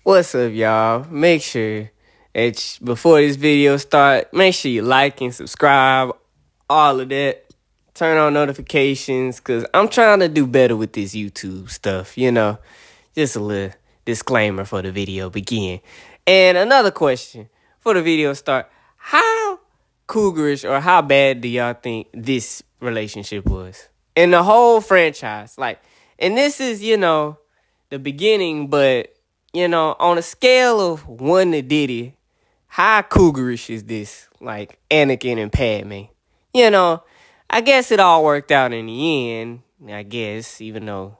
What's up, y'all? Make sure that before this video start, make sure you like and subscribe, all of that. Turn on notifications, because I'm trying to do better with this YouTube stuff, Just a little disclaimer for the video begin. And another question for the video start. How cougarish or how bad do y'all think this relationship was? In the whole franchise. And this is, the beginning, but on a scale of 1 to Diddy, how cougarish is this? Like Anakin and Padme. I guess it all worked out in the end. I guess, even though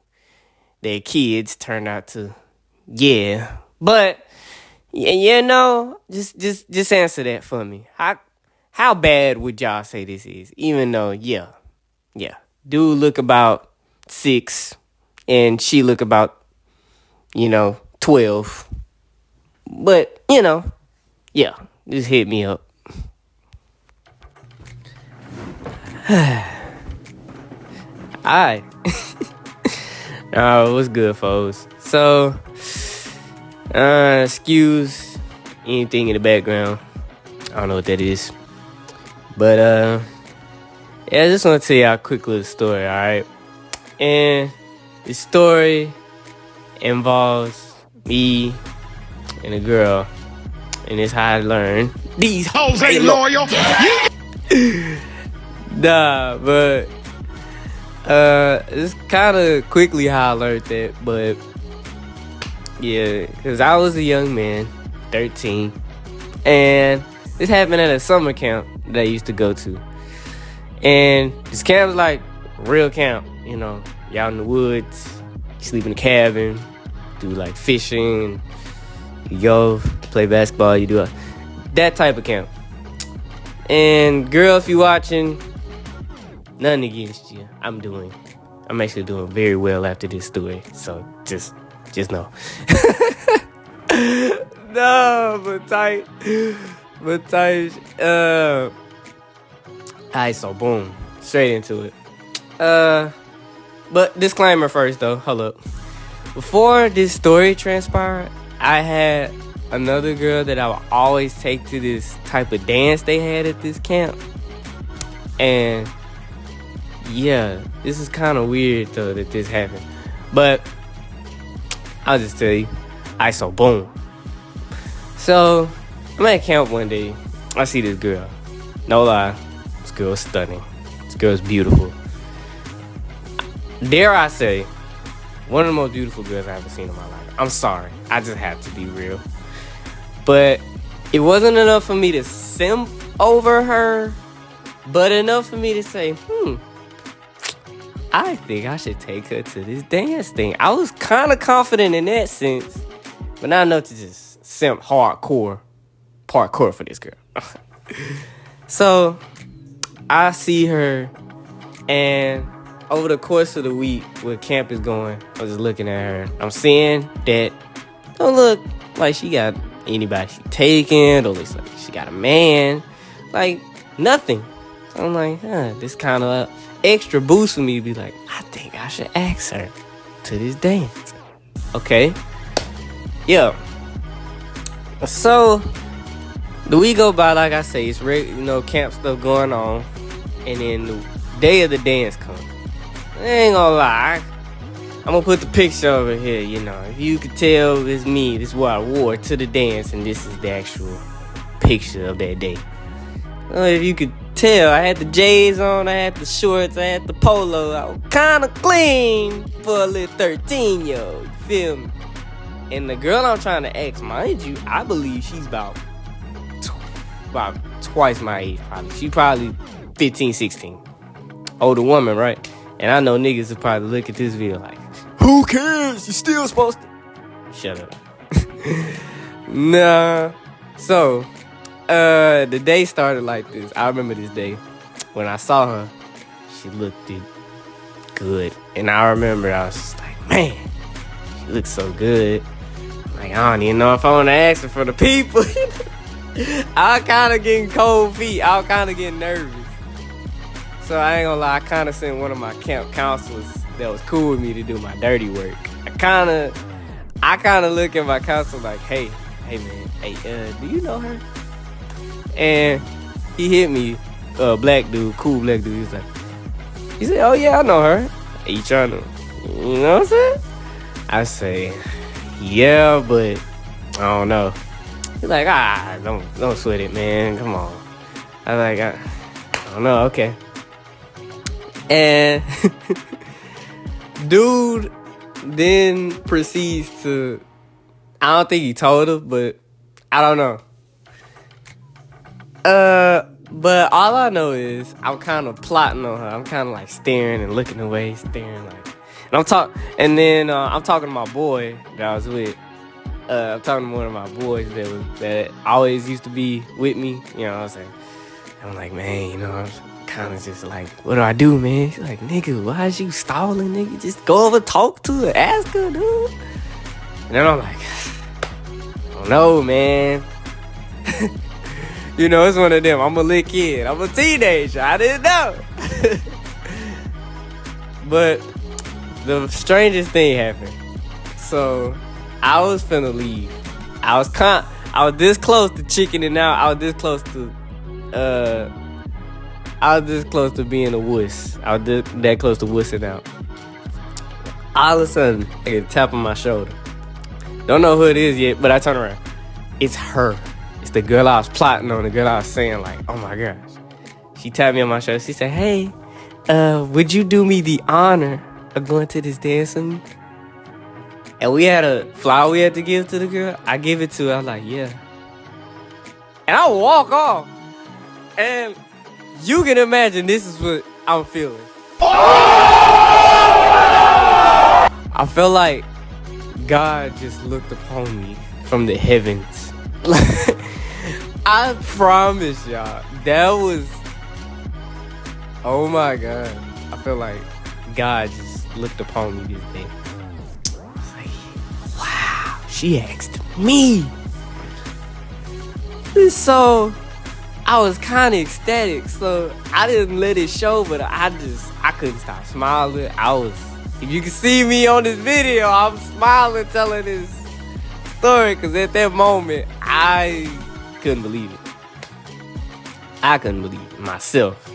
their kids turned out to, yeah. But just answer that for me. How bad would y'all say this is? Even though, yeah, dude look about 6, and she look about 12. But, yeah, just hit me up. Alright. What's good, folks? So, excuse anything in the background. I don't know what that is. But, yeah, I just want to tell y'all a quick little story, alright? And the story involves me and a girl, and it's how I learned these hoes ain't loyal. Nah, but it's kind of quickly how I learned that. But yeah, because I was a young man, 13, and this happened at a summer camp that I used to go to. And this camp was like real camp, y'all in the woods, you sleep in the cabin, do like fishing, you go play basketball, you do that type of camp. And girl, if you watching, nothing against you. I'm actually doing very well after this story, so just know. No, but tight. Alright, so boom, straight into it. But disclaimer first though, hold up. Before this story transpired, I had another girl that I would always take to this type of dance they had at this camp. And yeah, this is kind of weird though that this happened. But I'll just tell you, so boom. So I'm at camp one day. I see this girl. No lie, this girl's stunning. This girl's beautiful. Dare I say, one of the most beautiful girls I've ever seen in my life. I'm sorry, I just have to be real. But it wasn't enough for me to simp over her, but enough for me to say, I think I should take her to this dance thing. I was kind of confident in that sense, but not enough to just simp parkour for this girl. So I see her, and over the course of the week where camp is going, I was just looking at her. I'm seeing that don't look like she got anybody she taking, don't look like she got a man, like nothing. So I'm like, this kind of extra boost for me to be like, I think I should ask her to this dance. Okay. Yeah. So the week go by, like I say, it's camp stuff going on, and then the day of the dance comes. I ain't gonna lie, I'm gonna put the picture over here, if you could tell it's me, this is what I wore to the dance, and this is the actual picture of that day. If you could tell, I had the J's on, I had the shorts, I had the polo, I was kinda clean for a little 13-year-old, you feel me? And the girl I'm trying to ask, mind you, I believe she's about twice my age, probably. She probably 15, 16. Older woman, right? And I know niggas will probably look at this video like, who cares? You still supposed to... Shut up. Nah. So, the day started like this. I remember this day. When I saw her, she looked good. And I remember I was just like, man, she looks so good. Like, I don't even know if I want to ask her for the people. I was kind of getting cold feet. I was kind of getting nervous. So I ain't gonna lie, I kind of sent one of my camp counselors that was cool with me to do my dirty work. I kind of I kind of look at my counsel like, hey man, hey, do you know her? And he hit me, black dude, cool black dude. He said, oh yeah, I know her. Are you trying to, you know what I'm saying? I say, yeah, but I don't know. He's like, don't sweat it, man. Come on. I was like, I don't know. Okay. And dude then proceeds to, I don't think he told her, but I don't know. But all I know is I'm kind of plotting on her. I'm kind of like staring and looking away, staring like, and then I'm talking to my boy that I was with. I'm talking to one of my boys that always used to be with me. You know what I'm saying? I'm like, man, you know, I'm kind of just like, what do I do, man? He's like, nigga, why is you stalling, nigga? Just go over, talk to her, ask her, dude. And then I'm like, I don't know, man. You know, it's one of them. I'm a little kid. I'm a teenager. I didn't know. But the strangest thing happened. So I was finna leave. I was this close to chickening out. I was this close to being a wuss. I was that close to wussing out. All of a sudden, I get a tap on my shoulder. Don't know who it is yet, but I turn around. It's her. It's the girl I was plotting on, the girl I was saying, like, oh my gosh. She tapped me on my shoulder. She said, hey, would you do me the honor of going to this dance with me? And we had a flower we had to give to the girl. I gave it to her. I was like, yeah. And I walk off. And you can imagine this is what I'm feeling. I felt like God just looked upon me from the heavens. I promise y'all, that was, oh my God. I feel like God just looked upon me this day. I was like, wow, she asked me. So I was kind of ecstatic, so I didn't let it show, but I couldn't stop smiling. If you can see me on this video, I'm smiling telling this story, because at that moment, I couldn't believe it. I couldn't believe it myself.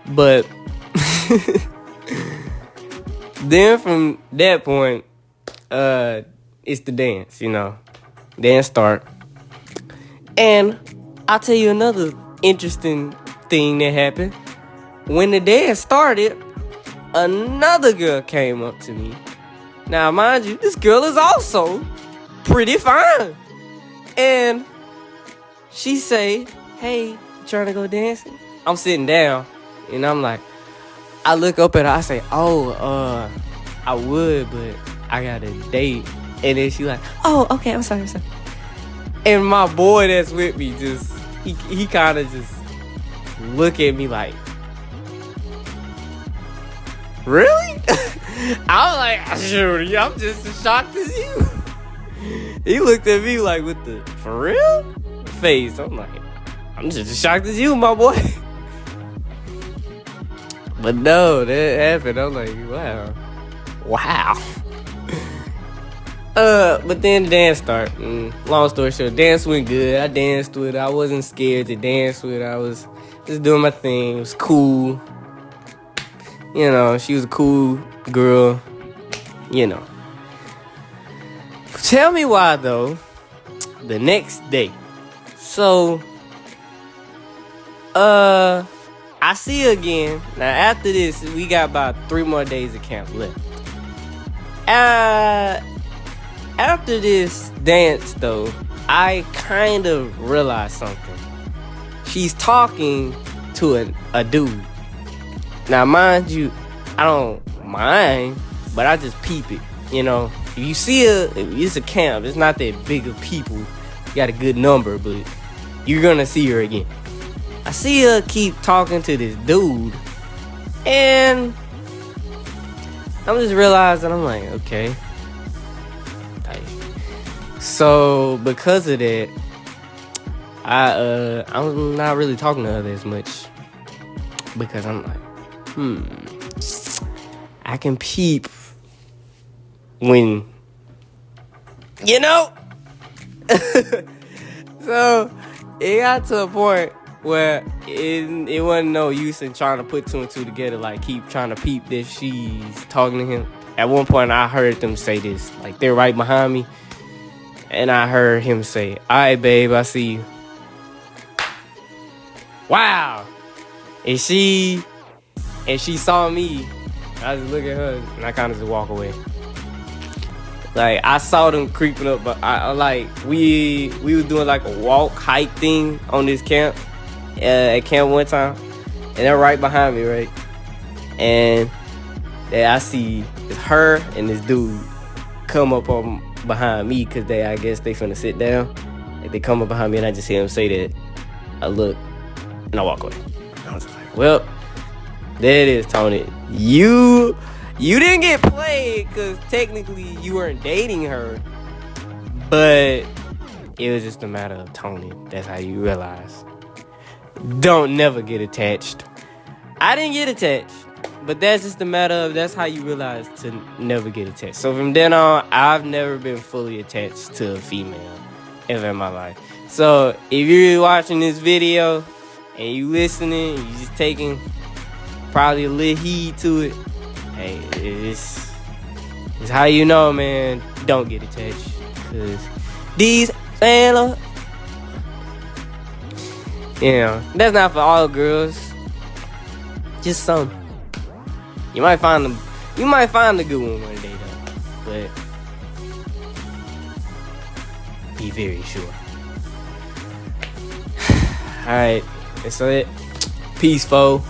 But then from that point, it's the dance, you know. Dance start. And I'll tell you another interesting thing that happened. When the dance started, another girl came up to me. Now, mind you, this girl is also pretty fine. And she say, hey, you trying to go dancing? I'm sitting down, and I'm like, I look up at her, I say, oh, I would, but I got a date. And then she like, oh, okay, I'm sorry. And my boy that's with me just, he kind of just look at me like, really? I was like, sure, I'm just as shocked as you. He looked at me like, with the, for real? Face. I'm like, I'm just as shocked as you, my boy. But no, that happened. I'm like, wow. But then the dance started. Long story short, dance went good. I danced with her. I wasn't scared to dance with her. I was just doing my thing. It was cool. You know, she was a cool girl. You know. Tell me why, though, the next day. So, I see her again. Now, after this, we got about 3 more days of camp left. After this dance, though, I kind of realized something. She's talking to a dude. Now, mind you, I don't mind, but I just peep it. You know, if you see her, it's a camp. It's not that big of people. You got a good number, but you're gonna see her again. I see her keep talking to this dude, and I'm just realizing, I'm like, okay. So because of that, I'm not really talking to her as much, because I'm like, I can peep when, you know. So it got to a point where it wasn't no use in trying to put two and two together, like keep trying to peep that she's talking to him. At one point, I heard them say this, like they're right behind me, and I heard him say, "All right, babe, I see you." Wow. And she saw me. I just look at her and I kind of just walk away. Like, I saw them creeping up, but I like we was doing like a walk hike thing on this camp at camp one time, and they're right behind me, right? And I see it's her and this dude come up on behind me because I guess they finna sit down. Like, they come up behind me and I just hear them say that. I look and I walk away. I was like, well, there it is, Tony. You didn't get played because technically you weren't dating her, but it was just a matter of Tony. That's how you realize. Don't never get attached. I didn't get attached, but that's just a matter of that's how you realize to never get attached. So from then on, I've never been fully attached to a female ever in my life. So if you're watching this video and you listening, you just taking probably a little heed to it, hey, it's how you know, man, don't get attached. Because these fellas, you know, that's not for all girls. Just some. You might find a good one one day though. But be very sure. Alright, that's it. Peace, foe.